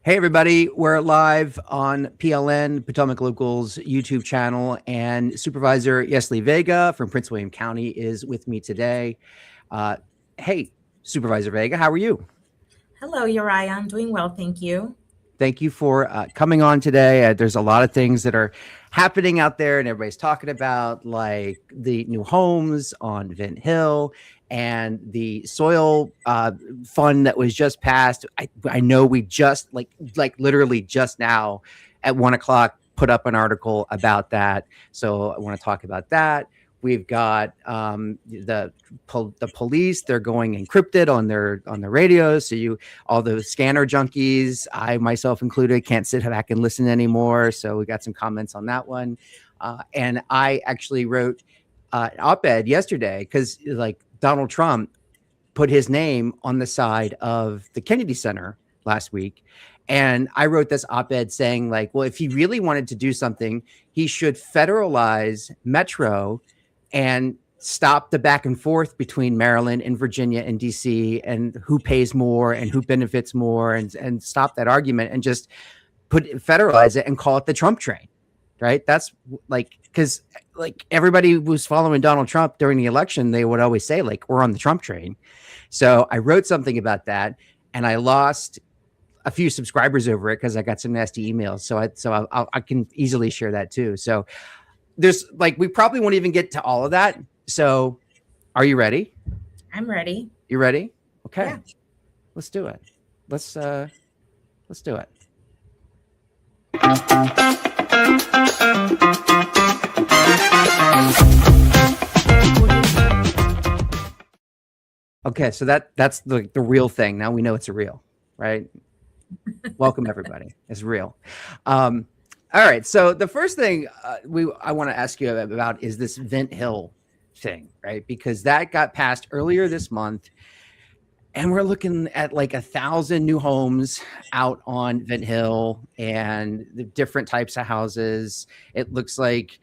Hey, everybody. We're live on PLN, Potomac Local's YouTube channel, and Supervisor Yesli Vega from Prince William County is with me today. Hey, Supervisor Vega, how are you? Hello, Uriah. I'm doing well, thank you. Thank you for coming on today. There's a lot of things that are happening out there, and everybody's talking about, like the new homes on Vint Hill and the soil fund that was just passed. I know we just like literally just now at 1 o'clock put up an article about that. So I want to talk about that. We've got the police. They're going encrypted on their radios. So all the scanner junkies, I myself included, can't sit back and listen anymore. So we got some comments on that one. And I actually wrote an op-ed yesterday because like Donald Trump put his name on the side of the Kennedy Center last week. And I wrote this op-ed saying, like, well, if he really wanted to do something, he should federalize Metro and stop the back and forth between Maryland and Virginia and DC and who pays more and who benefits more, and stop that argument and just federalize it and call it the Trump train. Right. That's like, because like everybody who's following Donald Trump during the election, they would always say, like, we're on the Trump train. So I wrote something about that, and I lost a few subscribers over it because I got some nasty emails. So I can easily share that too. So there's like, we probably won't even get to all of that. So are you ready? I'm ready. You ready? Okay. Yeah. Let's do it. Let's do it. Okay, so that's the real thing. Now we know it's a real, right? Welcome everybody. It's real. All right. So the first thing I want to ask you about is this Vint Hill thing, right? Because that got passed earlier this month, and we're looking at like 1,000 new homes out on Vint Hill and the different types of houses. It looks like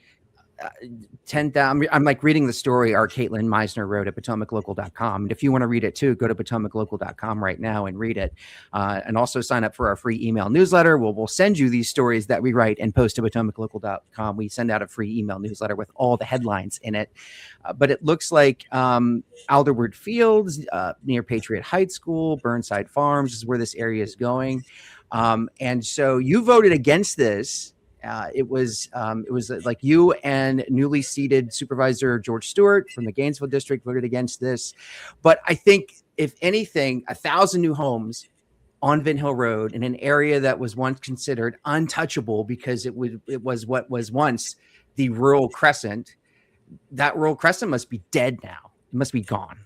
10,000. I'm like reading the story our Caitlin Meisner wrote at PotomacLocal.com. And if you want to read it too, go to PotomacLocal.com right now and read it. And also sign up for our free email newsletter. We'll send you these stories that we write and post to PotomacLocal.com. We send out a free email newsletter with all the headlines in it. But it looks like Alderwood Fields near Patriot Heights School, Burnside Farms is where this area is going. And so you voted against this. It was like you and newly seated Supervisor George Stewart from the Gainesville district voted against this. But I think, if anything, 1,000 new homes on Vint Hill Road in an area that was once considered untouchable because it was what was once the rural crescent. That rural crescent must be dead now. It must be gone.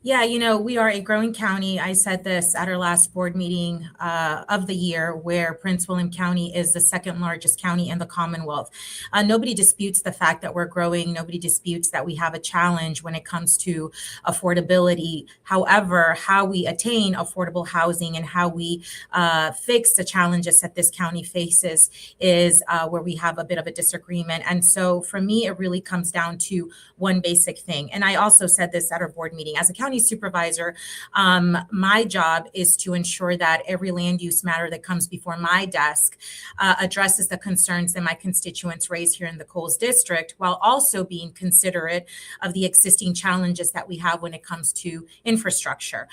Yeah, we are a growing county. I said this at our last board meeting of the year, where Prince William County is the second largest county in the Commonwealth. Nobody disputes the fact that we're growing. Nobody disputes that we have a challenge when it comes to affordability. However, how we attain affordable housing and how we fix the challenges that this county faces is where we have a bit of a disagreement. And so for me, it really comes down to one basic thing. And I also said this at our board meeting. As a county supervisor, my job is to ensure that every land use matter that comes before my desk addresses the concerns that my constituents raise here in the Coles District, while also being considerate of the existing challenges that we have when it comes to infrastructure.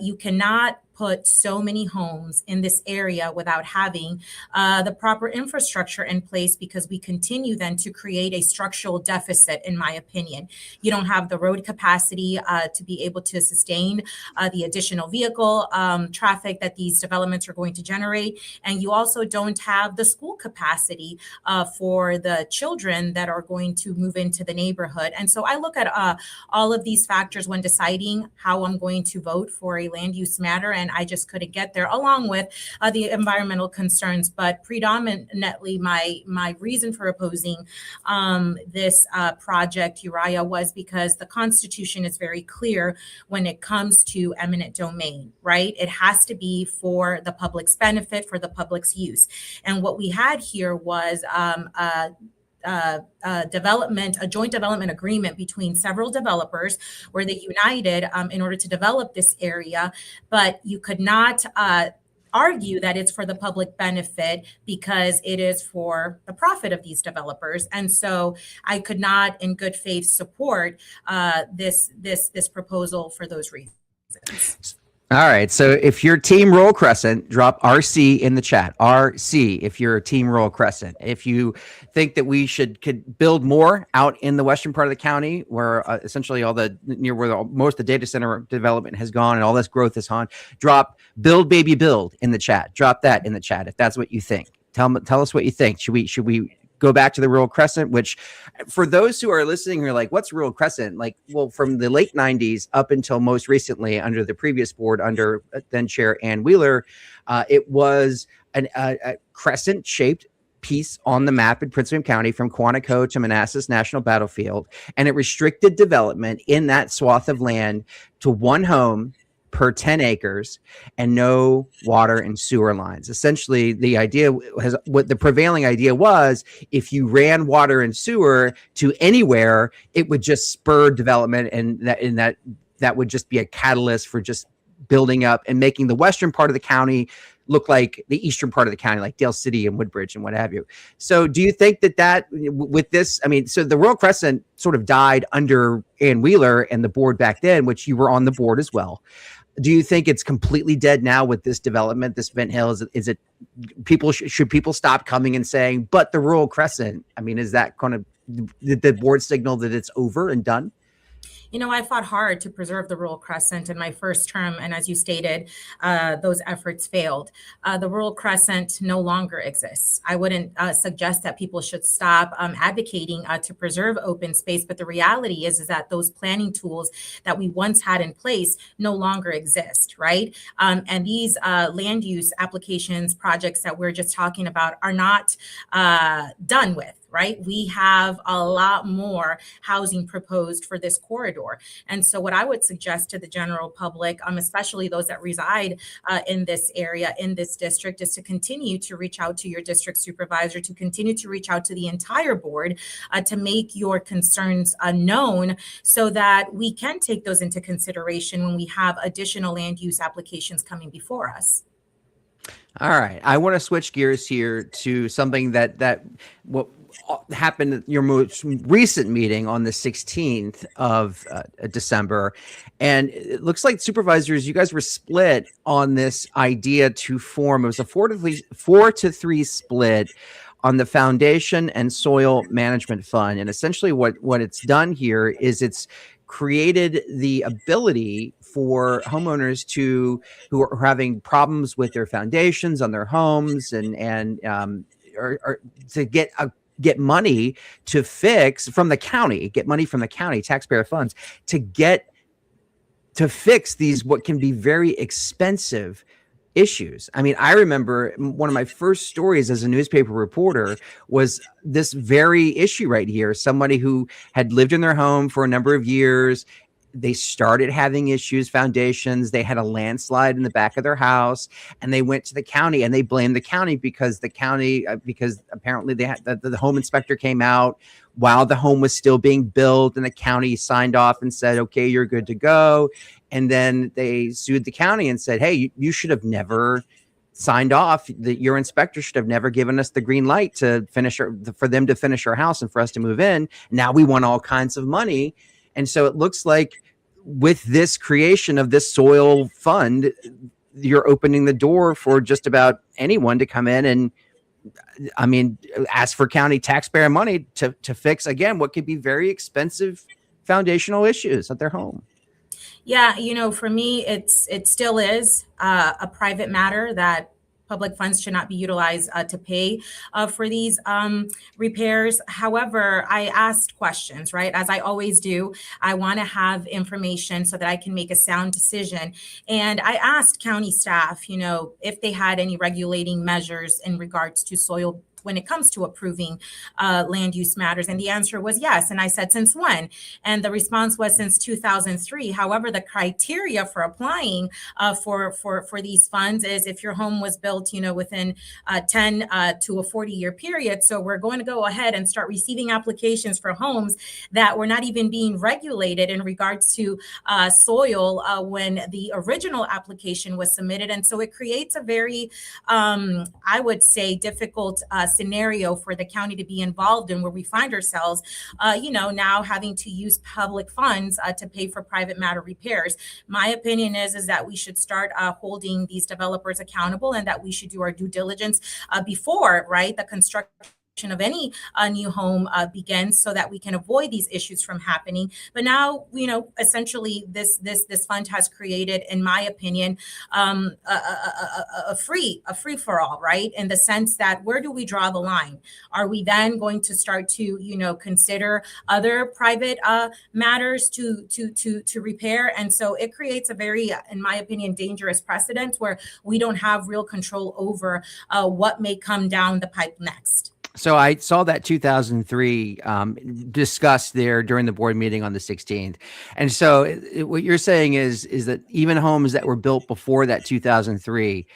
You cannot put so many homes in this area without having the proper infrastructure in place, because we continue then to create a structural deficit, in my opinion. You don't have the road capacity to be able to sustain the additional vehicle traffic that these developments are going to generate. And you also don't have the school capacity for the children that are going to move into the neighborhood. And so I look at all of these factors when deciding how I'm going to vote for a land use matter. And I just couldn't get there, along with the environmental concerns. But predominantly, my reason for opposing this project, Uriah, was because the Constitution is very clear when it comes to eminent domain, right? It has to be for the public's benefit, for the public's use. And what we had here was a joint development agreement between several developers where they united in order to develop this area, but you could not argue that it's for the public benefit because it is for the profit of these developers. And so I could not in good faith support this proposal for those reasons. All right. So if you're Team Rural Crescent, drop RC in the chat. RC, if you're Team Rural Crescent. If you think that we could build more out in the western part of the county, where essentially all the near where most of the data center development has gone and all this growth is on, drop build baby build in the chat. Drop that in the chat if that's what you think. Tell us what you think. Should we go back to the Rural Crescent, which for those who are listening who are like, what's Rural Crescent? Like, well, from the late 90s up until most recently under the previous board, under then Chair Ann Wheeler, it was a crescent-shaped piece on the map in Prince William County from Quantico to Manassas National Battlefield, and it restricted development in that swath of land to one home per 10 acres and no water and sewer lines. Essentially, the prevailing idea was if you ran water and sewer to anywhere, it would just spur development, and that would just be a catalyst for just building up and making the western part of the county look like the eastern part of the county, like Dale City and Woodbridge and what have you. So do you think that with this, I mean, so the Rural Crescent sort of died under Ann Wheeler and the board back then, which you were on the board as well. Do you think it's completely dead now with this development, this Vent Hill? Is it people should people stop coming and saying, but the Rural Crescent? I mean, is that kind of the board signal that it's over and done? You know, I fought hard to preserve the Rural Crescent in my first term. And as you stated, those efforts failed. The Rural Crescent no longer exists. I wouldn't suggest that people should stop advocating to preserve open space. But the reality is that those planning tools that we once had in place no longer exist, right? And these land use applications, projects that we're just talking about are not done with. Right? We have a lot more housing proposed for this corridor. And so what I would suggest to the general public, especially those that reside in this area, in this district, is to continue to reach out to your district supervisor, to continue to reach out to the entire board, to make your concerns known so that we can take those into consideration when we have additional land use applications coming before us. All right. I want to switch gears here to something that what happened at your most recent meeting on the 16th of December. And it looks like supervisors, you guys were split on this idea to form, it was a 4-to-3 split on the Foundation and Soil Management Fund. And essentially what it's done here is it's created the ability for homeowners who are having problems with their foundations on their homes and to get money to fix from the county, taxpayer funds to fix these what can be very expensive issues. I mean, I remember one of my first stories as a newspaper reporter was this very issue right here. Somebody who had lived in their home for a number of years. They started having issues, foundations. They had a landslide in the back of their house, and they went to the county and they blamed the county because apparently they had the home inspector came out while the home was still being built, and the county signed off and said, okay, you're good to go. And then they sued the county and said, hey, you should have never signed off, that your inspector should have never given us the green light to for them to finish our house and for us to move in. Now we want all kinds of money. And so it looks like with this creation of this soil fund, you're opening the door for just about anyone to come in and, I mean, ask for county taxpayer money to fix, again, what could be very expensive foundational issues at their home. Yeah, you know, for me, it still is a private matter that public funds should not be utilized to pay for these repairs. However, I asked questions, right? As I always do, I want to have information so that I can make a sound decision. And I asked county staff, you know, if they had any regulating measures in regards to soil when it comes to approving land use matters? And the answer was yes. And I said, since when? And the response was since 2003. However, the criteria for applying for these funds is if your home was built, within 10 to a 40-year period. So we're going to go ahead and start receiving applications for homes that were not even being regulated in regards to soil when the original application was submitted. And so it creates a very, I would say, difficult scenario for the county to be involved in, where we find ourselves, now having to use public funds to pay for private matter repairs. My opinion is that we should start holding these developers accountable, and that we should do our due diligence before, right, the construction of any new home begins, so that we can avoid these issues from happening. But now, essentially this fund has created, in my opinion, a free for all, right? In the sense that, where do we draw the line? Are we then going to start to, consider other private matters to repair? And so it creates a very, in my opinion, dangerous precedent, where we don't have real control over what may come down the pipe next. So I saw that 2003 discussed there during the board meeting on the 16th. And so what you're saying is that even homes that were built before that 2003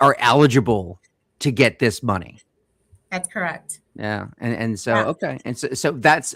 are eligible to get this money. That's correct. Yeah. And so, okay. And so that's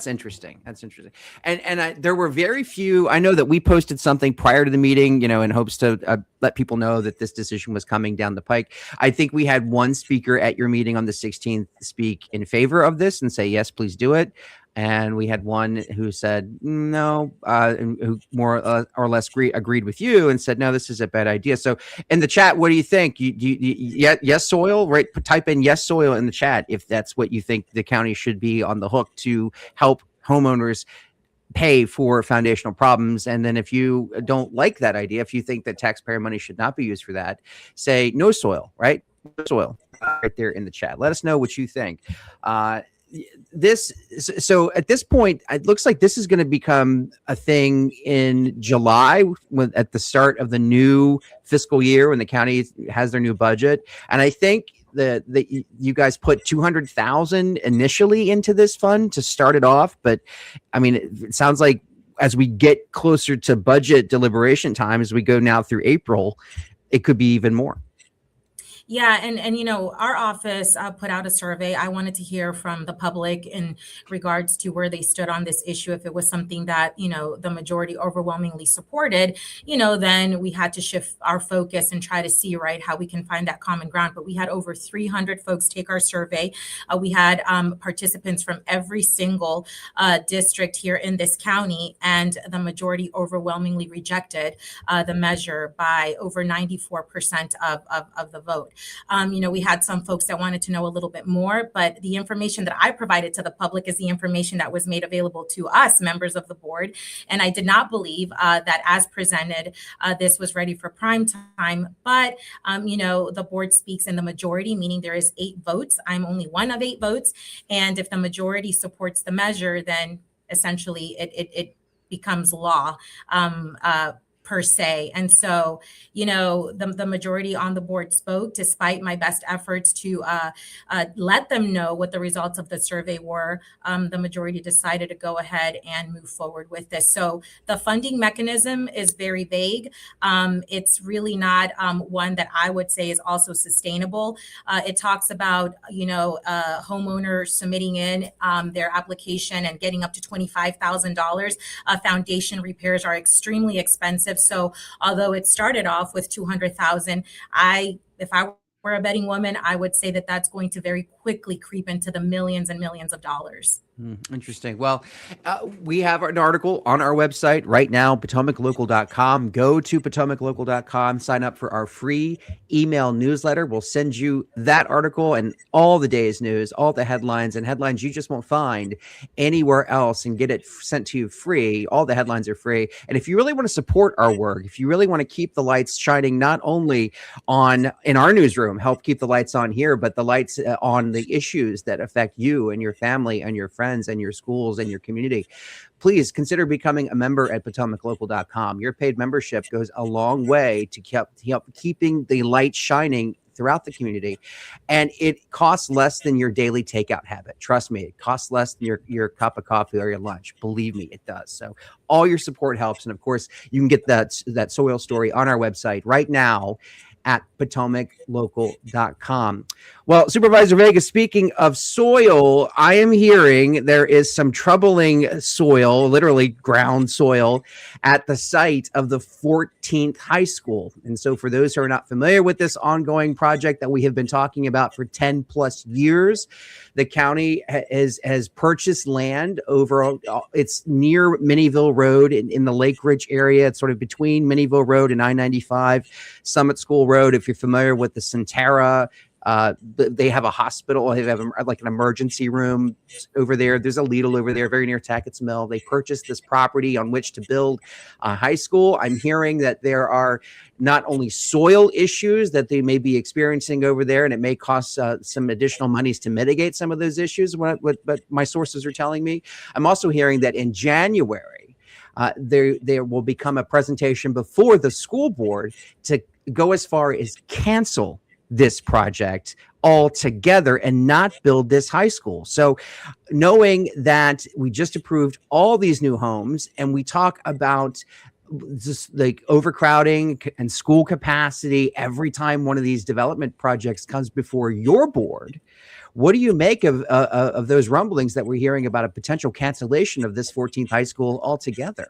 interesting. That's interesting. And there were very few, I know that we posted something prior to the meeting, in hopes to let people know that this decision was coming down the pike. I think we had one speaker at your meeting on the 16th speak in favor of this and say, yes, please do it. And we had one who said no, who more or less agreed with you and said, no, this is a bad idea. So in the chat, what do you think? Yes, soil, right? Type in yes, soil in the chat if that's what you think the county should be on the hook to help homeowners pay for foundational problems. And then if you don't like that idea, if you think that taxpayer money should not be used for that, say no soil, right? No soil right there in the chat. Let us know what you think. So at this point, it looks like this is going to become a thing in July, at the start of the new fiscal year, when the county has their new budget. And I think that you guys put $200,000 initially into this fund to start it off. But I mean, it sounds like as we get closer to budget deliberation time, as we go now through April, it could be even more. Yeah, and our office put out a survey. I wanted to hear from the public in regards to where they stood on this issue. If it was something that, the majority overwhelmingly supported, then we had to shift our focus and try to see, right, how we can find that common ground. But we had over 300 folks take our survey. We had participants from every single district here in this county, and the majority overwhelmingly rejected the measure by over 94% of the vote. We had some folks that wanted to know a little bit more, but the information that I provided to the public is the information that was made available to us, members of the board. And I did not believe that, as presented, this was ready for prime time. But, the board speaks in the majority, meaning there is 8 votes. I'm only one of 8 votes. And if the majority supports the measure, then essentially it becomes law. Per se. And so, the majority on the board spoke, despite my best efforts to let them know what the results of the survey were. The majority decided to go ahead and move forward with this. So the funding mechanism is very vague. It's really not one that I would say is also sustainable. It talks about, homeowners submitting in their application and getting up to $25,000. Foundation repairs are extremely expensive. So although it started off with 200,000, if I were a betting woman, I would say that that's going to very quickly creep into the millions and millions of dollars. Interesting. Well, we have an article on our website right now, potomaclocal.com. Go to potomaclocal.com, sign up for our free email newsletter. We'll send you that article and all the day's news, all the headlines you just won't find anywhere else, and get it sent to you free. All the headlines are free. And if you really want to support our work, if you really want to keep the lights shining, not only in our newsroom, help keep the lights on here, but the lights on the issues that affect you and your family and your friends and your schools and your community, please consider becoming a member at potomaclocal.com. Your paid membership goes a long way to help keeping the light shining throughout the community. And it costs less than your daily takeout habit. Trust me, it costs less than your cup of coffee or your lunch. Believe me, it does. So all your support helps. And of course, you can get that soil story on our website right now at potomaclocal.com. Well, Supervisor Vega, speaking of soil, I am hearing there is some troubling soil, literally ground soil, at the site of the 14th high school. And so for those who are not familiar with this ongoing project that we have been talking about for 10 plus years, the county has purchased land over, it's near Minnieville Road in the Lake Ridge area. It's sort of between Minnieville Road and I-95, Summit School Road. If you're familiar with the Centera, they have a hospital. They have like an emergency room over there. There's a Lidl over there, very near Tackett's Mill. They purchased this property on which to build a high school. I'm hearing that there are not only soil issues that they may be experiencing over there, and it may cost some additional monies to mitigate some of those issues, but my sources are telling me. I'm also hearing that in January, there will become a presentation before the school board to go as far as cancel this project altogether and not build this high school. So knowing that we just approved all these new homes and we talk about just like overcrowding and school capacity every time one of these development projects comes before your board, what do you make of those rumblings that we're hearing about a potential cancellation of this 14th high school altogether?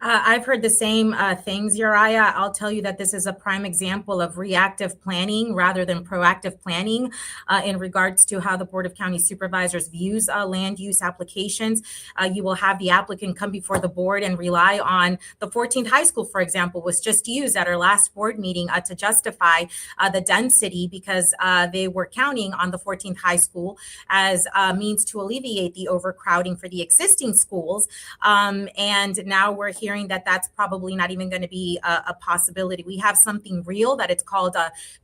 I've heard the same things, Uriah. I'll tell you that this is a prime example of reactive planning rather than proactive planning in regards to how the Board of County Supervisors views land use applications. You will have the applicant come before the board and rely on the 14th high school, for example, was just used at our last board meeting to justify the density because they were counting on the 14th high school as a means to alleviate the overcrowding for the existing schools. And now we're hearing that that's probably not even going to be a possibility. We have something real that it's called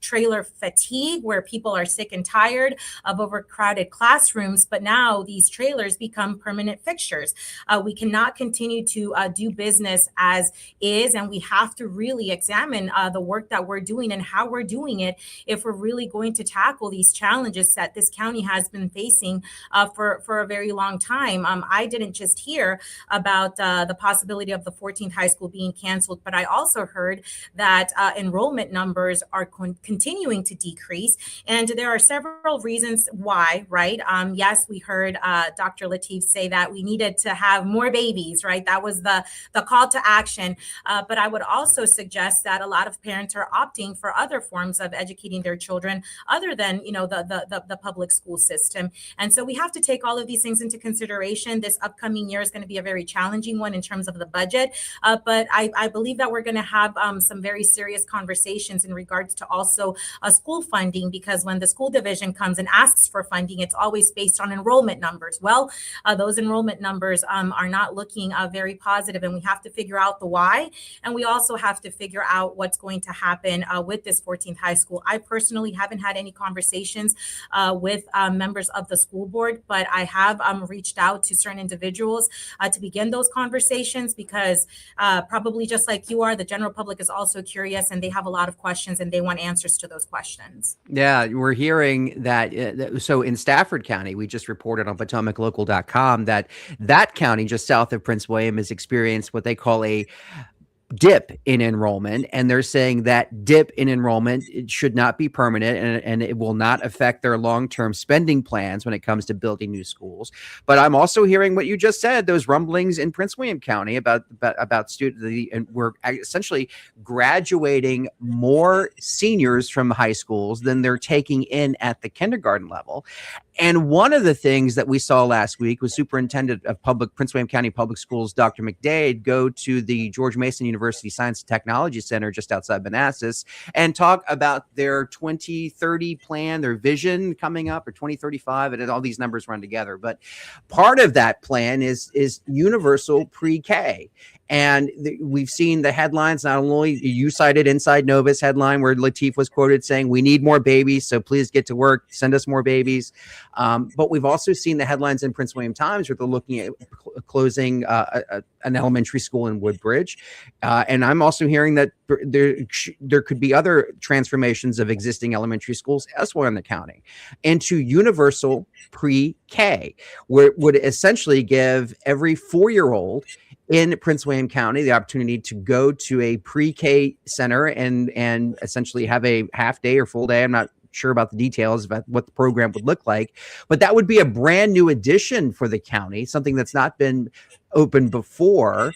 trailer fatigue, where people are sick and tired of overcrowded classrooms, but now these trailers become permanent fixtures. We cannot continue to do business as is, and we have to really examine the work that we're doing and how we're doing it if we're really going to tackle these challenges that this county has been facing for a very long time. I didn't just hear about the possibility of the 14th high school being canceled, but I also heard that enrollment numbers are continuing to decrease. And there are several reasons why, right? Yes, we heard Dr. Lateef say that we needed to have more babies, right? That was the call to action. But I would also suggest that a lot of parents are opting for other forms of educating their children other than, the public school system. And so we have to take all of these things into consideration. This upcoming year is going to be a very challenging one in terms of the budget. But I believe that we're going to have some very serious conversations in regards to also school funding, because when the school division comes and asks for funding, it's always based on enrollment numbers. Well, those enrollment numbers are not looking very positive, and we have to figure out the why. And we also have to figure out what's going to happen with this 14th high school. I personally haven't had any conversations with members of the school board, but I have reached out to certain individuals to begin those conversations because probably just like you are, the general public is also curious and they have a lot of questions and they want answers to those questions. Yeah, we're hearing that. So in Stafford County, we just reported on PotomacLocal.com that county just south of Prince William has experienced what they call a dip in enrollment, and they're saying that dip in enrollment, it should not be permanent, and it will not affect their long-term spending plans when it comes to building new schools. But I'm also hearing what you just said, those rumblings in Prince William County about students, and we're essentially graduating more seniors from high schools than they're taking in at the kindergarten level. And one of the things that we saw last week was Superintendent of Prince William County Public Schools, Dr. McDade, go to the George Mason University Science and Technology Center just outside Manassas and talk about their 2030 plan, their vision coming up, or 2035, and all these numbers run together. But part of that plan is universal pre-K. And we've seen the headlines. Not only you cited Inside Novus headline where Latif was quoted saying, "We need more babies, so please get to work, send us more babies." But we've also seen the headlines in Prince William Times where they're looking at closing an elementary school in Woodbridge. And I'm also hearing that there could be other transformations of existing elementary schools elsewhere in the county into universal pre-K, where it would essentially give every 4-year-old in Prince William County the opportunity to go to a pre-K center and essentially have a half day or full day. I'm not sure about the details about what the program would look like, but that would be a brand new addition for the county, something that's not been open before.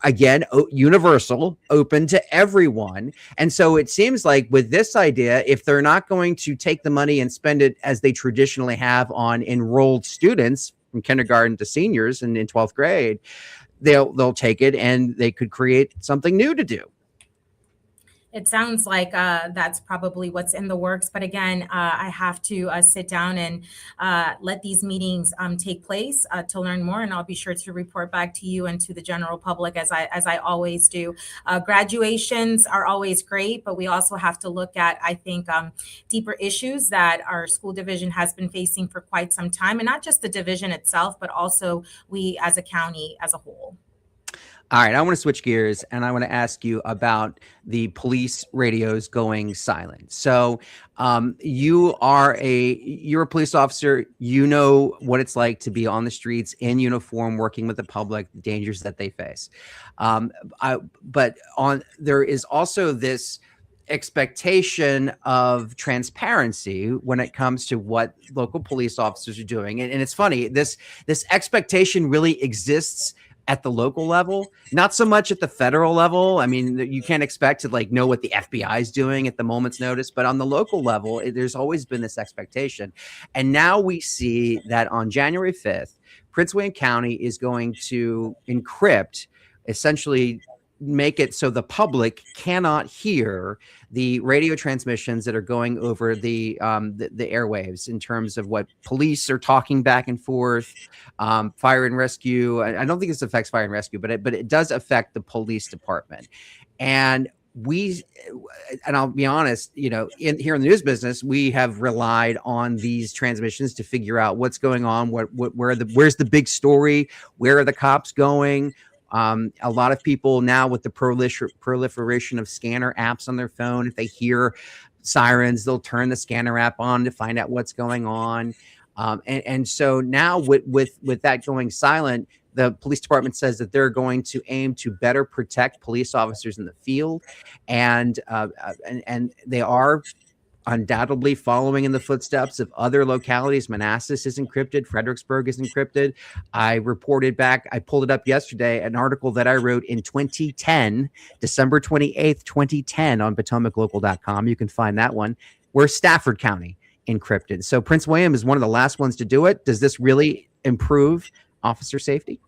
Again, universal, open to everyone. And so it seems like with this idea, if they're not going to take the money and spend it as they traditionally have on enrolled students from kindergarten to seniors and in 12th grade, they'll take it and they could create something new to do. It sounds like that's probably what's in the works. But again, I have to sit down and let these meetings take place to learn more. And I'll be sure to report back to you and to the general public as I always do. Graduations are always great, but we also have to look at, I think, deeper issues that our school division has been facing for quite some time. And not just the division itself, but also we as a county as a whole. All right, I want to switch gears and I want to ask you about the police radios going silent. So you're a police officer. You know what it's like to be on the streets in uniform, working with the public, the dangers that they face. There is also this expectation of transparency when it comes to what local police officers are doing. And it's funny, this expectation really exists at the local level, not so much at the federal level. I mean, you can't expect to know what the FBI is doing at the moment's notice, but on the local level, there's always been this expectation. And now we see that on January 5th, Prince William County is going to encrypt, essentially make it so the public cannot hear the radio transmissions that are going over the airwaves in terms of what police are talking back and forth, fire and rescue. I don't think this affects fire and rescue, but it does affect the police department. And I'll be honest, here in the news business, we have relied on these transmissions to figure out what's going on, where's the big story, where are the cops going. A lot of people now with the proliferation of scanner apps on their phone, if they hear sirens, they'll turn the scanner app on to find out what's going on. And so now with that going silent, the police department says that they're going to aim to better protect police officers in the field. And they are undoubtedly following in the footsteps of other localities. Manassas is encrypted. Fredericksburg is encrypted. I reported back, I pulled it up yesterday, an article that I wrote in 2010, December 28th, 2010 on PotomacLocal.com. You can find that one, where Stafford County encrypted. So Prince William is one of the last ones to do it. Does this really improve officer safety?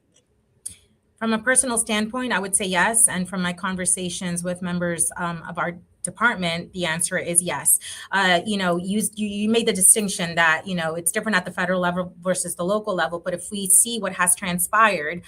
From a personal standpoint, I would say yes. And from my conversations with members of our department, the answer is yes. You made the distinction that, it's different at the federal level versus the local level. But if we see what has transpired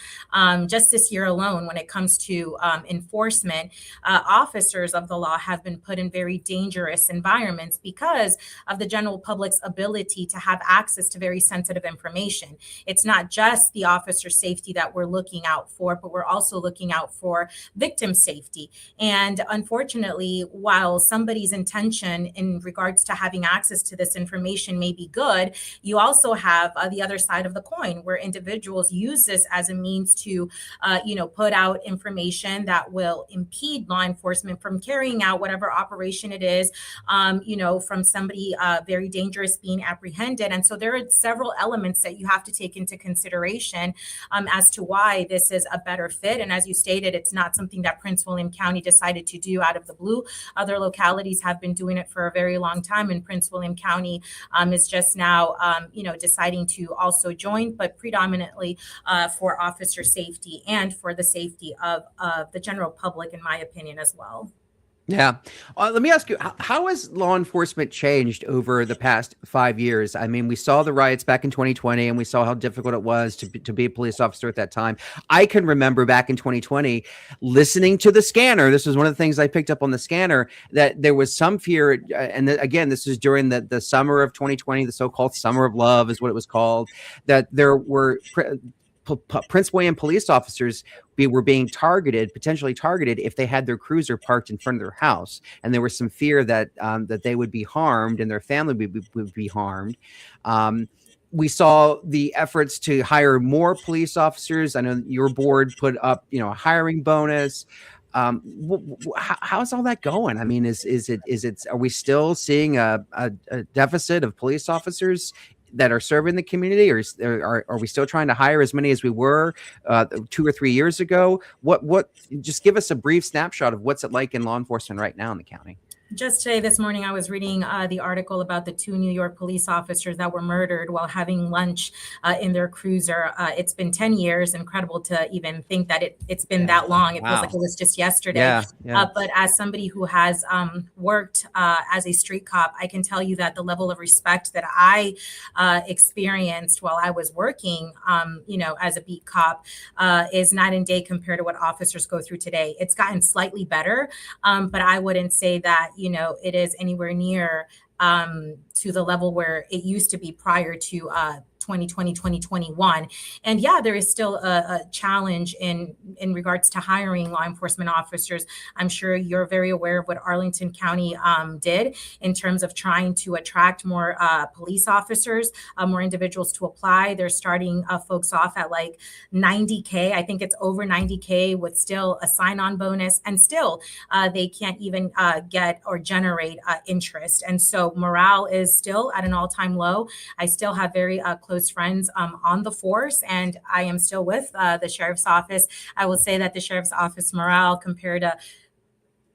just this year alone, when it comes to enforcement, officers of the law have been put in very dangerous environments because of the general public's ability to have access to very sensitive information. It's not just the officer safety that we're looking out for, but we're also looking out for victim safety. And unfortunately, while somebody's intention in regards to having access to this information may be good, you also have the other side of the coin where individuals use this as a means to, put out information that will impede law enforcement from carrying out whatever operation it is, from somebody very dangerous being apprehended. And so there are several elements that you have to take into consideration as to why this is a better fit. And as you stated, it's not something that Prince William County decided to do out of the blue. Other localities have been doing it for a very long time, and Prince William County is just now, deciding to also join, but predominantly for officer safety and for the safety of the general public, in my opinion, as well. Yeah. Let me ask you, how has law enforcement changed over the past 5 years? I mean, we saw the riots back in 2020 and we saw how difficult it was to be a police officer at that time. I can remember back in 2020 listening to the scanner. This was one of the things I picked up on the scanner, that there was some fear. Again, this is during the summer of 2020, the so-called summer of love is what it was called, that there were Prince William police officers were being potentially targeted, if they had their cruiser parked in front of their house, and there was some fear that that they would be harmed and their family would be harmed. We saw the efforts to hire more police officers. I know your board put up, a hiring bonus. How's all that going? I mean, are we still seeing a deficit of police officers that are serving the community, or are we still trying to hire as many as we were 2 or 3 years ago? What? Just give us a brief snapshot of what's it like in law enforcement right now in the county. Just today, this morning, I was reading the article about the 2 New York police officers that were murdered while having lunch in their cruiser. It's been 10 years. Incredible to even think that it's been that long. It feels like it was just yesterday. But as somebody who has worked as a street cop, I can tell you that the level of respect that I experienced while I was working, as a beat cop, is night and day compared to what officers go through today. It's gotten slightly better, but I wouldn't say that it is anywhere near to the level where it used to be prior to 2020, 2021. And yeah, there is still a challenge in regards to hiring law enforcement officers. I'm sure you're very aware of what Arlington County did in terms of trying to attract more police officers, more individuals to apply. They're starting folks off at like $90K. I think it's over $90K with still a sign-on bonus, and still they can't even get or generate interest. And so morale is still at an all-time low. I still have very close friends on the force, and I am still with the sheriff's office. I will say that the sheriff's office morale compared to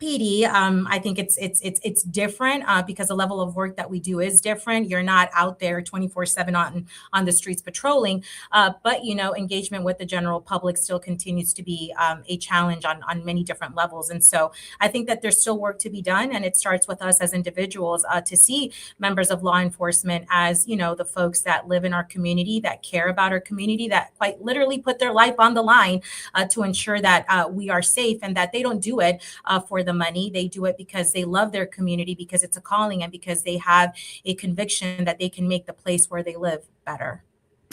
PD, I think it's different because the level of work that we do is different. You're not out there 24/7 on the streets patrolling, but engagement with the general public still continues to be a challenge on many different levels. And so I think that there's still work to be done, and it starts with us as individuals to see members of law enforcement as the folks that live in our community, that care about our community, that quite literally put their life on the line to ensure that we are safe, and that they don't do it for the money. They do it because they love their community, because it's a calling, and because they have a conviction that they can make the place where they live better.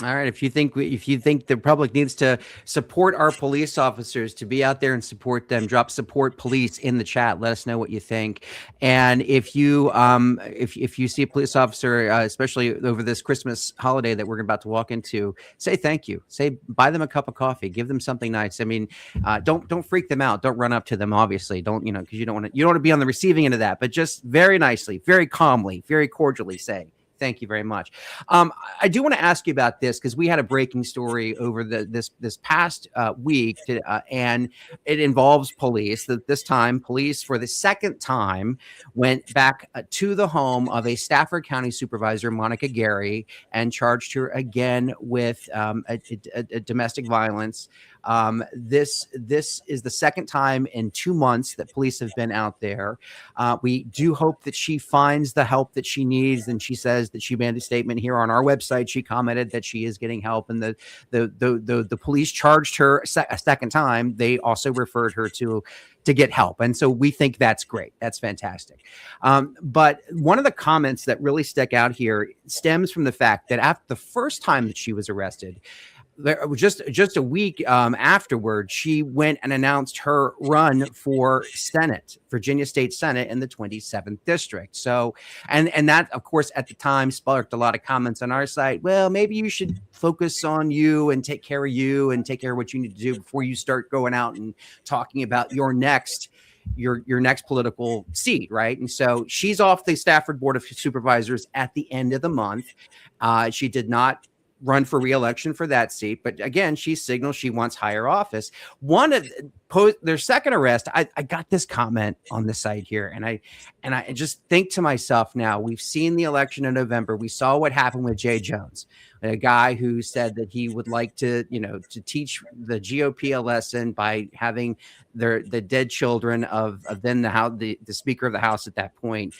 All right. If you think the public needs to support our police officers, to be out there and support them, drop support police in the chat. Let us know what you think. And if you see a police officer, especially over this Christmas holiday that we're about to walk into, say thank you. Say buy them a cup of coffee. Give them something nice. I mean, don't freak them out. Don't run up to them. Obviously, don't because you don't want to be on the receiving end of that. But just very nicely, very calmly, very cordially say thank you very much. I do want to ask you about this because we had a breaking story over this past week, and it involves police. This time, police for the second time went back to the home of a Stafford County Supervisor, Monica Gary, and charged her again with a domestic violence. This is the second time in 2 months that police have been out there. We do hope that she finds the help that she needs, and she says that she made a statement here on our website. She commented that she is getting help, and the police charged her a second time. They also referred her to get help, and so we think that's great. That's fantastic. But one of the comments that really stuck out here stems from the fact that after the first time that she was arrested, just a week afterward, she went and announced her run for Senate, Virginia State Senate in the 27th district. So, and that, of course, at the time sparked a lot of comments on our site. Well, maybe you should focus on you and take care of you and take care of what you need to do before you start going out and talking about your next political seat, right? And so she's off the Stafford Board of Supervisors at the end of the month. She did not run for re-election for that seat, but again, she signals she wants higher office. One of their second arrest, I got this comment on the site here, and I just think to myself, now we've seen the election in November. We saw what happened with Jay Jones. a guy who said that he would like to, to teach the GOP a lesson by having the dead children of then the Speaker of the House at that point,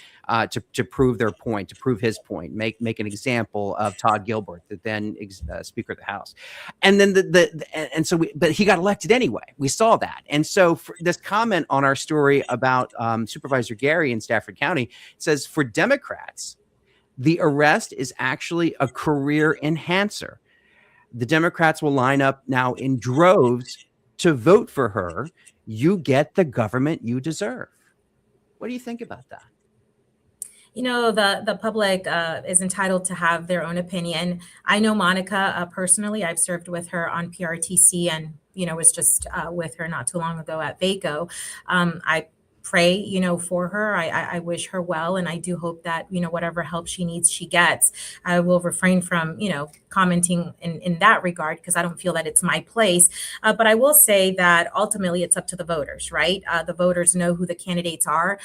to prove their point, to prove his point, make an example of Todd Gilbert, the then Speaker of the House. And then but he got elected anyway. We saw that. And so for this comment on our story about Supervisor Gary in Stafford County says, for Democrats, the arrest is actually a career enhancer. The Democrats will line up now in droves to vote for her. You get the government you deserve. What do you think about that? The public is entitled to have their own opinion. I know Monica personally. I've served with her on PRTC and, was just with her not too long ago at VACO. I pray, for her. I wish her well. And I do hope that, whatever help she needs, she gets. I will refrain from, commenting in that regard, because I don't feel that it's my place. But I will say that ultimately it's up to the voters, right? The voters know who the candidates are.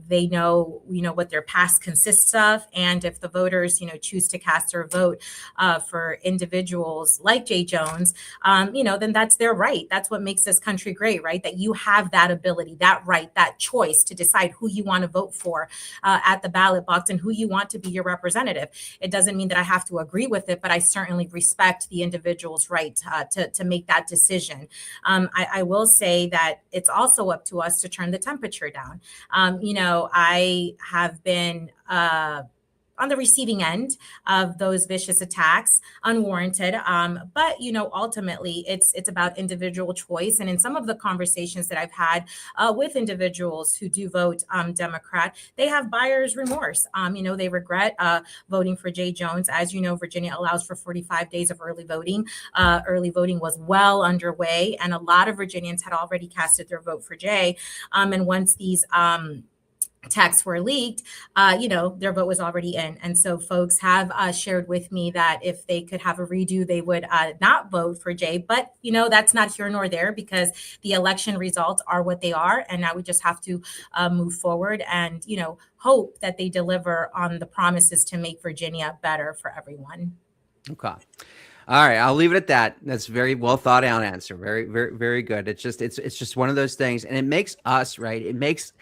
They know, what their past consists of. And if the voters, choose to cast their vote for individuals like Jay Jones, then that's their right. That's what makes this country great, right? That you have that ability, that right, that choice to decide who you want to vote for at the ballot box and who you want to be your representative. It doesn't mean that I have to agree with it, but I certainly respect the individual's right to make that decision. I will say that it's also up to us to turn the temperature down. I have been on the receiving end of those vicious attacks, unwarranted. But ultimately, it's about individual choice. And in some of the conversations that I've had with individuals who do vote Democrat, they have buyer's remorse. They regret voting for Jay Jones. As you know, Virginia allows for 45 days of early voting. Early voting was well underway, and a lot of Virginians had already casted their vote for Jay. And once these texts were leaked, their vote was already in. And so folks have shared with me that if they could have a redo, they would not vote for Jay. But, that's not here nor there, because the election results are what they are. And now we just have to move forward and, hope that they deliver on the promises to make Virginia better for everyone. Okay. All right, I'll leave it at that. That's very well thought out answer. Very, very, very good. It's just one of those things, and it makes us, right? It makes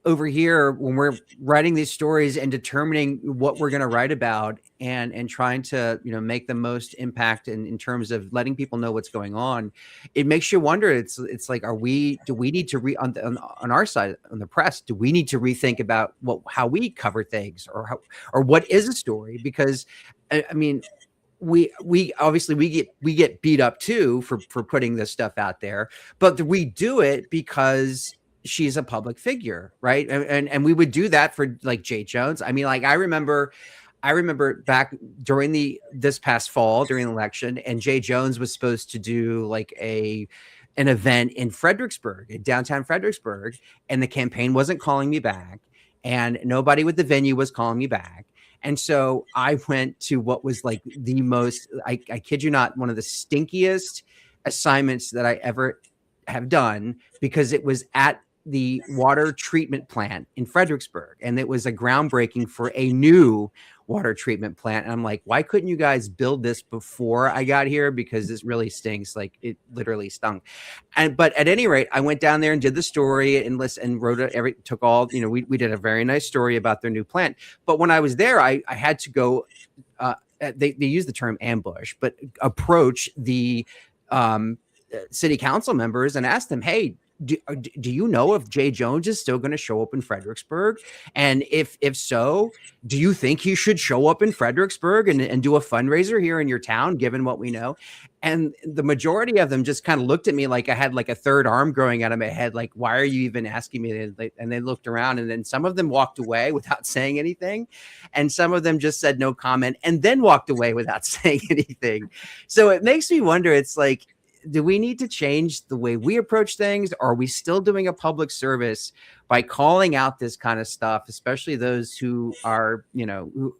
over here when we're writing these stories and determining what we're going to write about and trying to, make the most impact in terms of letting people know what's going on. It makes you wonder. It's like, do we need to on our side, on the press, do we need to rethink about how we cover things or what is a story? Because I mean, we obviously we get beat up too for putting this stuff out there, but we do it because she's a public figure, right? And we would do that for like Jay Jones. I mean, like I remember back during this past fall during the election, and Jay Jones was supposed to do like an event in Fredericksburg, in downtown Fredericksburg, and the campaign wasn't calling me back, and nobody with the venue was calling me back. And so I went to what was like the most, I kid you not, one of the stinkiest assignments that I ever have done, because it was at the water treatment plant in Fredericksburg, and it was a groundbreaking for a new water treatment plant. And I'm like, why couldn't you guys build this before I got here? Because this really stinks. Like it literally stunk. But at any rate, I went down there and did the story and wrote it. Took all, we did a very nice story about their new plant. But when I was there, I had to go, they use the term ambush, but approach the city council members and ask them, hey, do you know if Jay Jones is still going to show up in Fredericksburg? And if so, do you think he should show up in Fredericksburg and do a fundraiser here in your town, given what we know? And the majority of them just kind of looked at me like I had like a third arm growing out of my head. Like, why are you even asking me? And they looked around, and then some of them walked away without saying anything. And some of them just said no comment and then walked away without saying anything. So it makes me wonder, it's like, do we need to change the way we approach things? Or are we still doing a public service by calling out this kind of stuff, especially those who are, who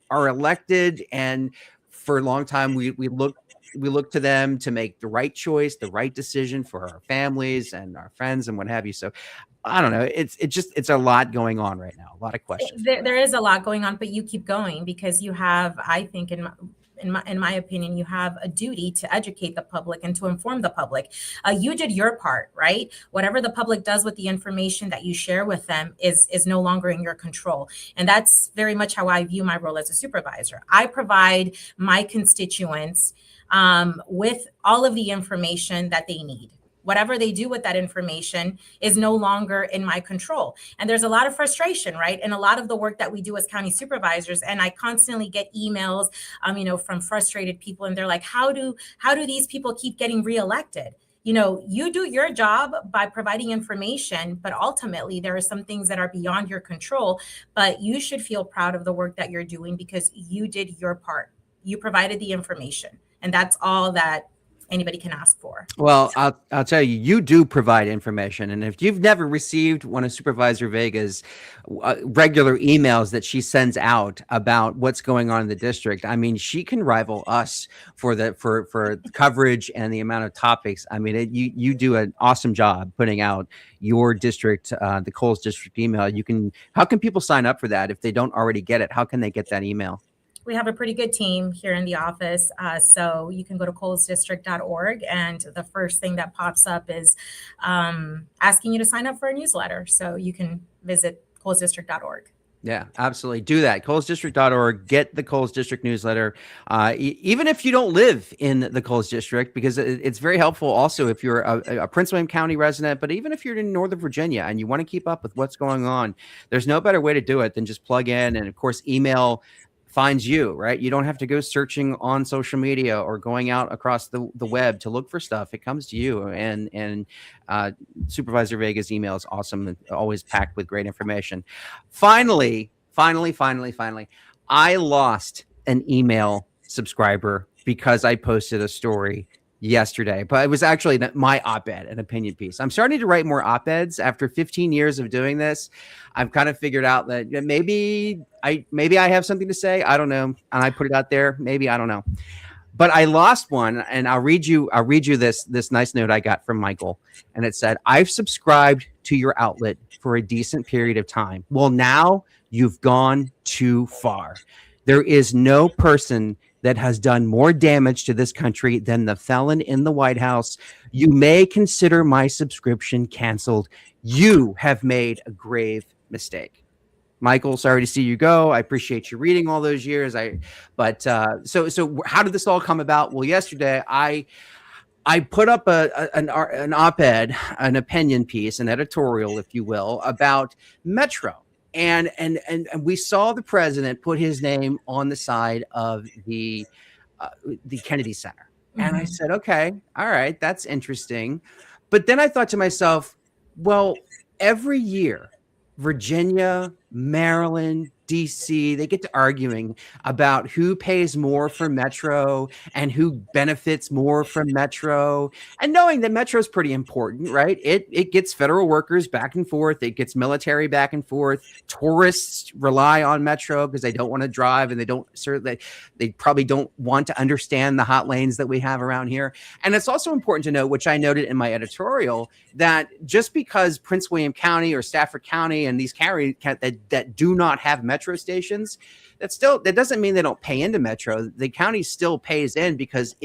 are elected? And for a long time, we look to them to make the right choice, the right decision for our families and our friends and what have you. So I don't know. It's a lot going on right now. A lot of questions. There is a lot going on, but you keep going because you have, I think, in my opinion, you have a duty to educate the public and to inform the public. You did your part, right? Whatever the public does with the information that you share with them is no longer in your control. And that's very much how I view my role as a supervisor. I provide my constituents with all of the information that they need. Whatever they do with that information is no longer in my control. And there's a lot of frustration, right? And a lot of the work that we do as county supervisors, and I constantly get emails, from frustrated people, and they're like, how do these people keep getting reelected? You do your job by providing information, but ultimately there are some things that are beyond your control. But you should feel proud of the work that you're doing because you did your part. You provided the information, and that's all that anybody can ask for. Well, I'll tell you, you do provide information, and if you've never received one of Supervisor Vega's regular emails that she sends out about what's going on in the district, I mean, she can rival us for coverage and the amount of topics. I mean, you do an awesome job putting out your district, the Coles District email. How can people sign up for that if they don't already get it? How can they get that email? We have a pretty good team here in the office. So you can go to colesdistrict.org, and the first thing that pops up is asking you to sign up for a newsletter. So you can visit colesdistrict.org. Yeah, absolutely. Do that. colesdistrict.org. Get the Coles District newsletter. Even if you don't live in the Coles District, because it's very helpful also if you're a Prince William County resident, but even if you're in Northern Virginia and you want to keep up with what's going on, there's no better way to do it than just plug in. And of course, email finds you, right? You don't have to go searching on social media or going out across the web to look for stuff. It comes to you. And Supervisor Vega's email is awesome. Always packed with great information. Finally, I lost an email subscriber because I posted a story yesterday, but it was actually my op-ed, an opinion piece. I'm starting to write more op-eds after 15 years of doing this. I've kind of figured out that maybe I have something to say. I don't know. And I put it out there. Maybe, I don't know. But I lost one, and I'll read you this nice note I got from Michael. And it said, "I've subscribed to your outlet for a decent period of time. Well, now you've gone too far. There is no person that has done more damage to this country than the felon in the White House. You may consider my subscription canceled. You have made a grave mistake." Michael, sorry to see you go. I appreciate you reading all those years. So how did this all come about? Well, yesterday I put up an op-ed, an opinion piece, an editorial, if you will, about Metro. And we saw the president put his name on the side of the Kennedy Center. Mm-hmm. And I said, okay, all right, that's interesting. But then I thought to myself, well, every year, Virginia, Maryland, DC, they get to arguing about who pays more for Metro and who benefits more from Metro. And knowing that Metro is pretty important, right? It gets federal workers back and forth. It gets military back and forth. Tourists rely on Metro because they don't want to drive, and they probably don't want to understand the hot lanes that we have around here. And it's also important to note, which I noted in my editorial, that just because Prince William County or Stafford County and these counties that do not have Metro stations, that doesn't mean they don't pay into Metro. The county still pays in because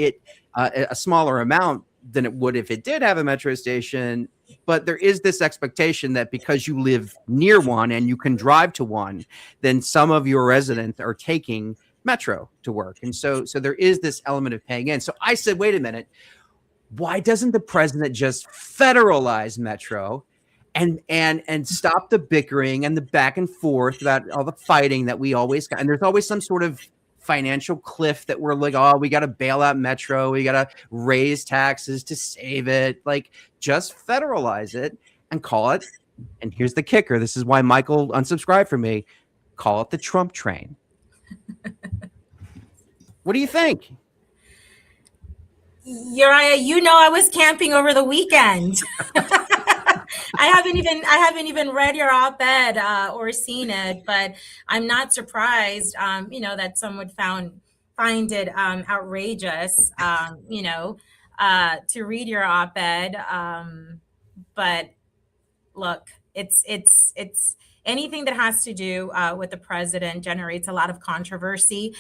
a smaller amount than it would if it did have a Metro station. But there is this expectation that because you live near one and you can drive to one, then some of your residents are taking Metro to work. And so there is this element of paying in. So I said, wait a minute, why doesn't the president just federalize Metro and stop the bickering and the back and forth about all the fighting that we always got? And there's always some sort of financial cliff that we're like, oh, we got to bail out Metro. We got to raise taxes to save it. Like, just federalize it and call it. And here's the kicker. This is why Michael unsubscribed from me. Call it the Trump train. What do you think? Uriah, I was camping over the weekend. I haven't even read your op-ed or seen it, but I'm not surprised, that some would find it outrageous, to read your op-ed. But look, it's anything that has to do with the president generates a lot of controversy,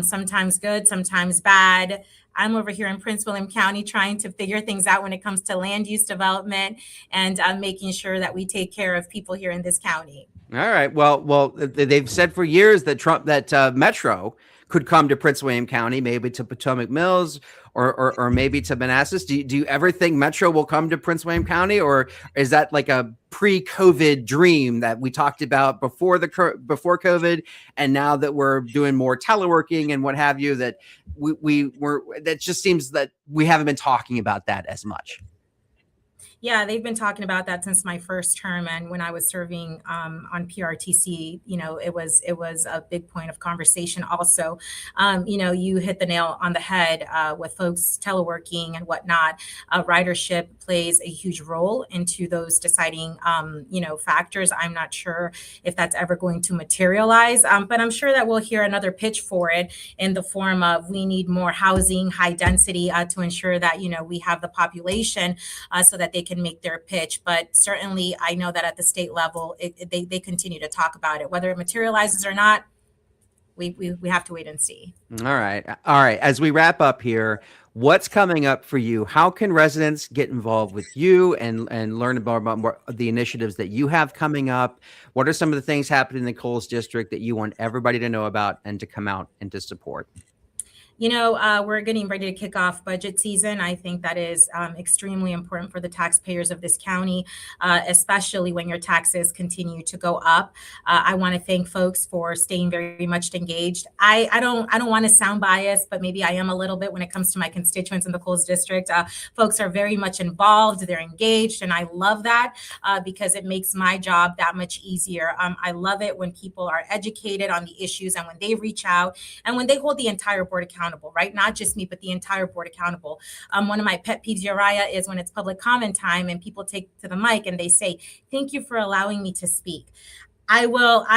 sometimes good, sometimes bad. I'm over here in Prince William County trying to figure things out when it comes to land use development and making sure that we take care of people here in this county. All right. Well, they've said for years that Metro could come to Prince William County, maybe to Potomac Mills, or maybe to Manassas. Do you ever think Metro will come to Prince William County, or is that like a pre-COVID dream that we talked about before COVID, and now that we're doing more teleworking and what have you, that that just seems that we haven't been talking about that as much. Yeah, they've been talking about that since my first term, and when I was serving on PRTC, it was a big point of conversation. Also, you hit the nail on the head with folks teleworking and whatnot. Ridership plays a huge role into those deciding, factors. I'm not sure if that's ever going to materialize, but I'm sure that we'll hear another pitch for it in the form of we need more housing, high density to ensure that we have the population so that they can make their pitch. But certainly, I know that at the state level, they continue to talk about it. Whether it materializes or not, we have to wait and see. All right. As we wrap up here, what's coming up for you? How can residents get involved with you and learn about more of the initiatives that you have coming up? What are some of the things happening in the Coles District that you want everybody to know about and to come out and to support? We're getting ready to kick off budget season. I think that is extremely important for the taxpayers of this county, especially when your taxes continue to go up. I want to thank folks for staying very much engaged. I don't want to sound biased, but maybe I am a little bit when it comes to my constituents in the Coles District. Folks are very much involved. They're engaged, and I love that because it makes my job that much easier. I love it when people are educated on the issues and when they reach out and when they hold the entire board accountable. Right? Not just me, but the entire board accountable. One of my pet peeves, Uriah, is when it's public comment time and people take to the mic and they say, "Thank you for allowing me to speak." I will,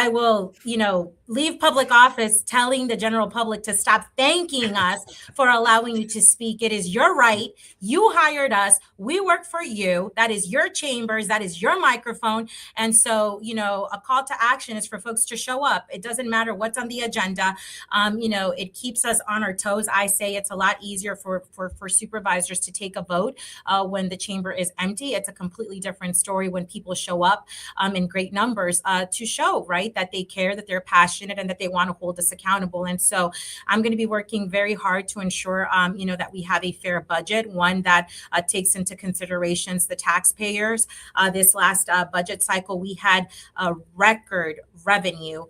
leave public office telling the general public to stop thanking us for allowing you to speak. It is your right. You hired us. We work for you. That is your chambers. That is your microphone. And so, a call to action is for folks to show up. It doesn't matter what's on the agenda. It keeps us on our toes. I say it's a lot easier for supervisors to take a vote when the chamber is empty. It's a completely different story when people show up in great numbers to show, right, that they care, that they're passionate, and that they want to hold us accountable. And so I'm going to be working very hard to ensure, that we have a fair budget, one that takes into considerations the taxpayers. This last budget cycle, we had a record revenue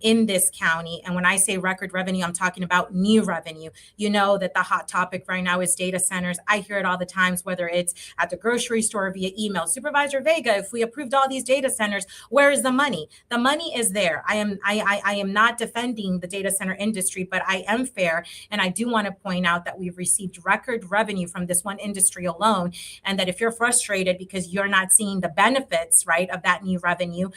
in this county. And when I say record revenue, I'm talking about new revenue. You know that the hot topic right now is data centers. I hear it all the times, whether it's at the grocery store or via email. Supervisor Vega, if we approved all these data centers, where is the money? The money is there. I am not defending the data center industry, but I am fair. And I do want to point out that we've received record revenue from this one industry alone. And that if you're frustrated because you're not seeing the benefits, right, of that new revenue,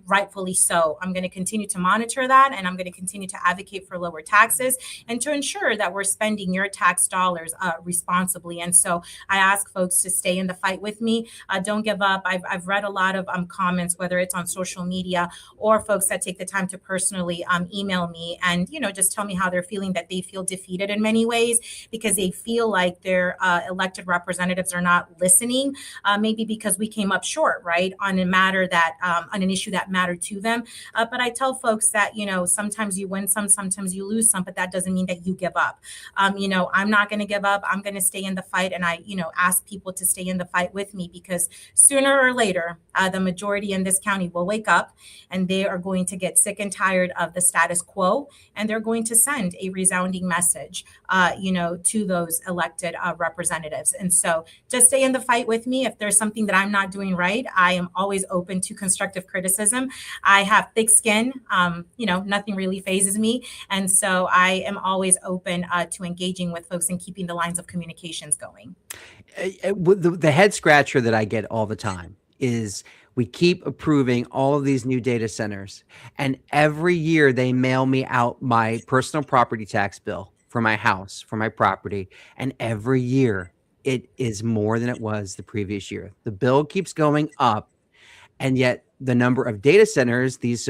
rightfully so. I'm going to continue to monitor that, and I'm going to continue to advocate for lower taxes and to ensure that we're spending your tax dollars responsibly. And so I ask folks to stay in the fight with me. Don't give up. I've read a lot of comments, whether it's on social media or folks that take the time to personally email me and, just tell me how they're feeling, that they feel defeated in many ways because they feel like their elected representatives are not listening, maybe because we came up short, right, on an issue that mattered to them. But I tell folks that, sometimes you win some, sometimes you lose some, but that doesn't mean that you give up. I'm not going to give up. I'm going to stay in the fight. And I, ask people to stay in the fight with me because sooner or later, the majority in this county will wake up and they are going to get sick and tired of the status quo. And they're going to send a resounding message, to those elected representatives. And so just stay in the fight with me. If there's something that I'm not doing right, I am always open to constructive criticism. I have thick skin, nothing really phases me. And so I am always open to engaging with folks and keeping the lines of communications going. The head scratcher that I get all the time is we keep approving all of these new data centers, and every year they mail me out my personal property tax bill for my house, for my property, and every year it is more than it was the previous year. The bill keeps going up, and yet the number of data centers, these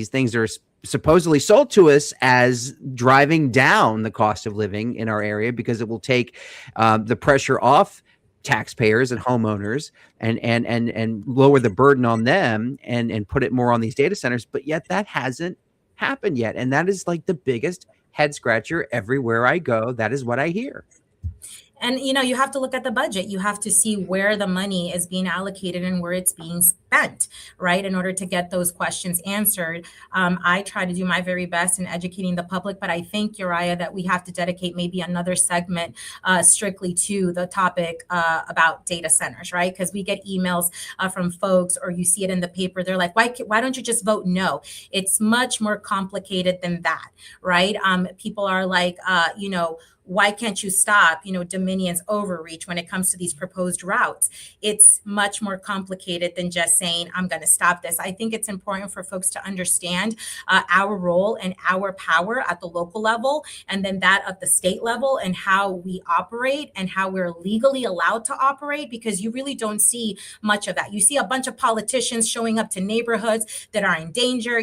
things are supposedly sold to us as driving down the cost of living in our area, because it will take the pressure off taxpayers and homeowners, and lower the burden on them, and put it more on these data centers. But yet that hasn't happened yet, and that is like the biggest head scratcher everywhere I go. That is what I hear. And you have to look at the budget. You have to see where the money is being allocated and where it's being spent, right? In order to get those questions answered. I try to do my very best in educating the public, but I think, Uriah, that we have to dedicate maybe another segment strictly to the topic about data centers, right? Because we get emails from folks, or you see it in the paper. They're like, why don't you just vote no? It's much more complicated than that, right? People are like, why can't you stop, Dominion's overreach when it comes to these proposed routes? It's much more complicated than just saying, I'm going to stop this. I think it's important for folks to understand our role and our power at the local level, and then that at the state level, and how we operate and how we're legally allowed to operate, because you really don't see much of that. You see a bunch of politicians showing up to neighborhoods that are in danger,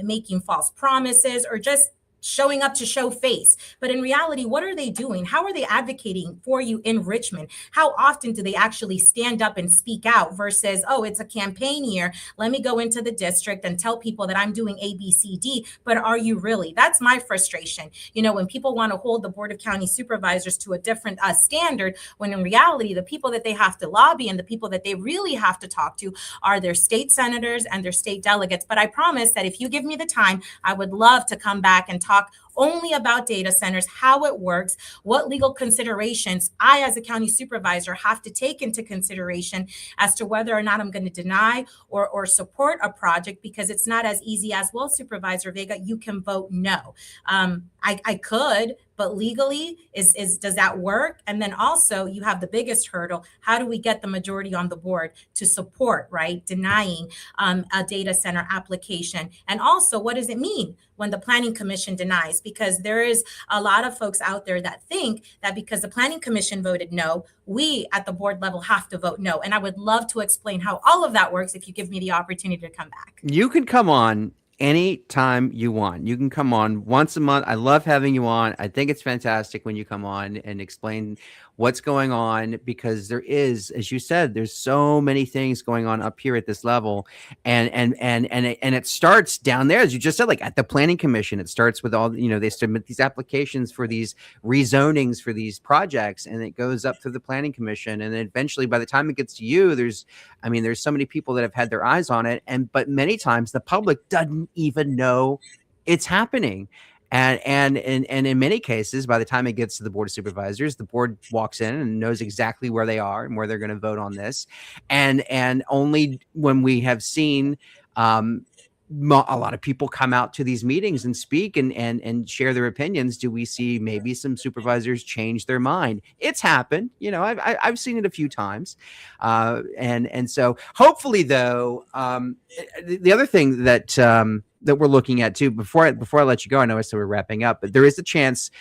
making false promises, or just showing up to show face. But in reality, what are they doing? How are they advocating for you in Richmond? How often do they actually stand up and speak out versus, oh, it's a campaign year, let me go into the district and tell people that I'm doing A, B, C, D, but are you really? That's my frustration. When people want to hold the Board of County Supervisors to a different standard, when in reality, the people that they have to lobby and the people that they really have to talk to are their state senators and their state delegates. But I promise that if you give me the time, I would love to come back and talk only about data centers, how it works, what legal considerations I, as a county supervisor, have to take into consideration as to whether or not I'm going to deny or support a project, because it's not as easy as, well, Supervisor Vega, you can vote no. I could, but legally, does that work? And then also, you have the biggest hurdle. How do we get the majority on the board to support, right, denying a data center application? And also, what does it mean when the Planning Commission denies? Because there is a lot of folks out there that think that because the Planning Commission voted no, we at the board level have to vote no. And I would love to explain how all of that works if you give me the opportunity to come back. You can come on anytime you want. You can come on once a month. I love having you on. I think it's fantastic when you come on and explain what's going on, because there is, as you said, there's so many things going on up here at this level, and it starts down there, as you just said, like at the Planning Commission. It starts with all, they submit these applications for these rezonings for these projects, and it goes up through the Planning Commission, and then eventually, by the time it gets to you, there's so many people that have had their eyes on it, but many times the public doesn't even know it's happening. And in many cases, by the time it gets to the Board of Supervisors, the board walks in and knows exactly where they are and where they're going to vote on this. And only when we have seen a lot of people come out to these meetings and speak and share their opinions, do we see maybe some supervisors change their mind. It's happened. I've seen it a few times. And so hopefully, though, the other thing that we're looking at too, before I let you go, I know I said we're wrapping up, but there is a chance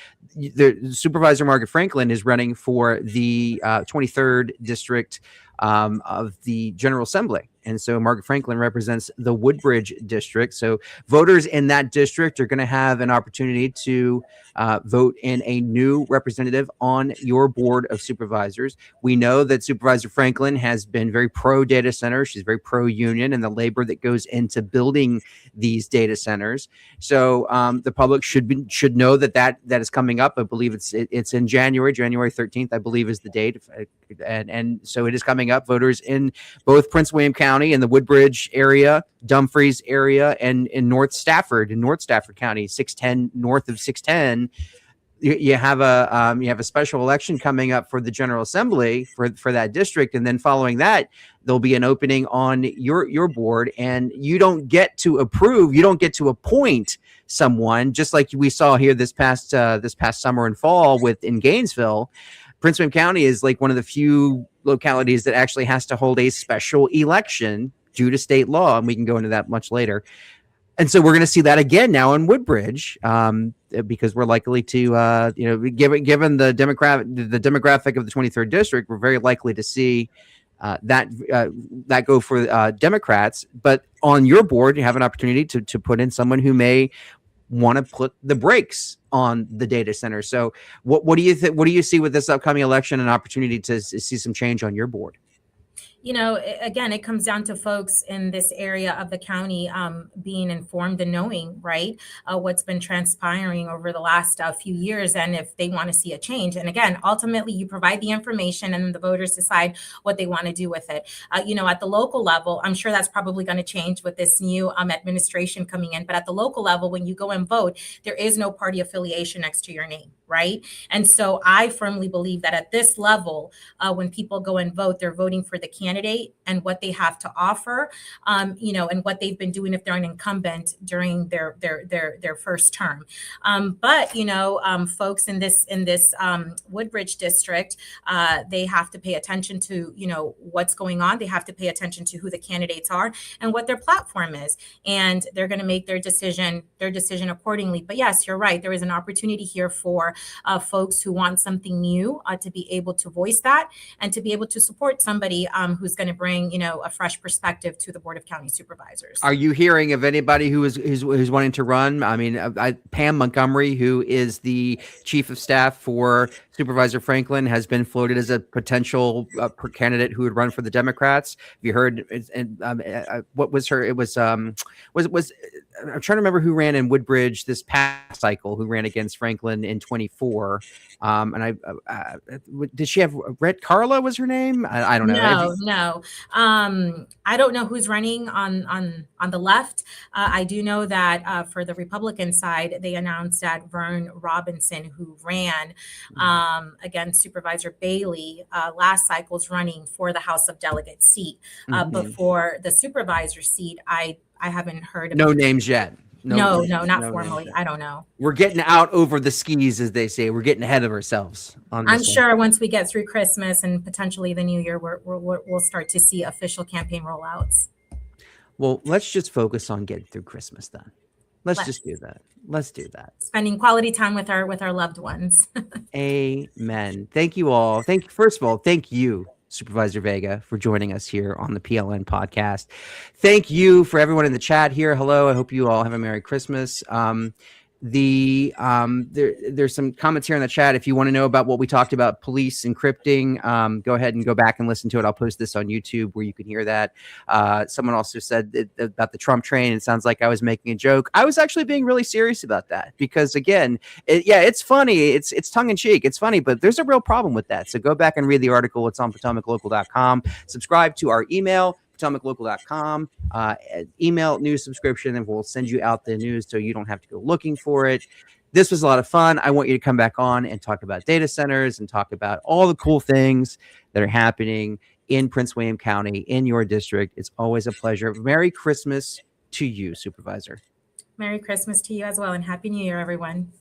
Supervisor Margaret Franklin is running for the 23rd district of the General Assembly. And so Margaret Franklin represents the Woodbridge district. So voters in that district are going to have an opportunity to vote in a new representative on your Board of Supervisors. We know that Supervisor Franklin has been very pro data center. She's very pro union and the labor that goes into building these data centers. So the public should know that is coming up. I believe it's in January 13th, I believe is the date. And so it is coming up. Voters in both Prince William County and the Woodbridge area, Dumfries area, and in North Stafford County, 610 north of 610. You have a special election coming up for the General Assembly for that district, and then following that, there'll be an opening on your board, and you don't get to appoint someone, just like we saw here this past summer and fall in Gainesville. Prince William County is like one of the few localities that actually has to hold a special election due to state law, and we can go into that much later. And so we're going to see that again now in Woodbridge, because we're likely to, given the demographic of the 23rd district, we're very likely to see that go for Democrats. But on your board, you have an opportunity to put in someone who may want to put the brakes on the data center. So what do you think? What do you see with this upcoming election, an opportunity to see some change on your board? Again, it comes down to folks in this area of the county being informed and knowing, right, what's been transpiring over the last few years, and if they want to see a change. And again, ultimately, you provide the information, and then the voters decide what they want to do with it. At the local level, I'm sure that's probably going to change with this new administration coming in. But at the local level, when you go and vote, there is no party affiliation next to your name, right? And so I firmly believe that at this level, when people go and vote, they're voting for the candidate and what they have to offer, and what they've been doing if they're an incumbent during their first term. But folks in this Woodbridge district, they have to pay attention to what's going on. They have to pay attention to who the candidates are and what their platform is, and they're going to make their decision accordingly. But yes, you're right. There is an opportunity here for folks who want something new to be able to voice that and to be able to support somebody who's going to bring a fresh perspective to the Board of County Supervisors. Are you hearing of anybody who's wanting to run? I mean, Pam Montgomery, who is the chief of staff for Supervisor Franklin, has been floated as a potential candidate who would run for the Democrats. Have you heard? And what was her? It was I'm trying to remember who ran in Woodbridge this past cycle, who ran against Franklin in 24. And did she have Red Carla was her name? I don't know. No. I don't know who's running on the left. I do know that for the Republican side, they announced that Vern Robinson, who ran against Supervisor Bailey last cycle, is running for the House of Delegates seat. But for the supervisor seat, I haven't heard of no names yet. No, not formally. I don't know. We're getting out over the skis, as they say. We're getting ahead of ourselves. I'm sure once we get through Christmas and potentially the New Year, we'll start to see official campaign rollouts. Well, let's just focus on getting through Christmas then. Let's just do that. Let's do that. Spending quality time with our loved ones. Amen. Thank you all. First of all, thank you, Supervisor Vega, for joining us here on the PLN podcast. Thank you for everyone in the chat here. Hello. I hope you all have a Merry Christmas. There's some comments here in the chat. If you want to know about what we talked about, police encrypting, go ahead and go back and listen to it. I'll post this on YouTube where you can hear that. Someone also said about the Trump train. It sounds like I was making a joke. I was actually being really serious about that because, again, it's funny. It's tongue in cheek. It's funny, but there's a real problem with that. So go back and read the article. It's on PotomacLocal.com. Subscribe to our email, PotomacLocal.com, email news subscription, and we'll send you out the news so you don't have to go looking for it. This was a lot of fun. I want you to come back on and talk about data centers and talk about all the cool things that are happening in Prince William County, in your district. It's always a pleasure. Merry Christmas to you, Supervisor. Merry Christmas to you as well, and Happy New Year, everyone.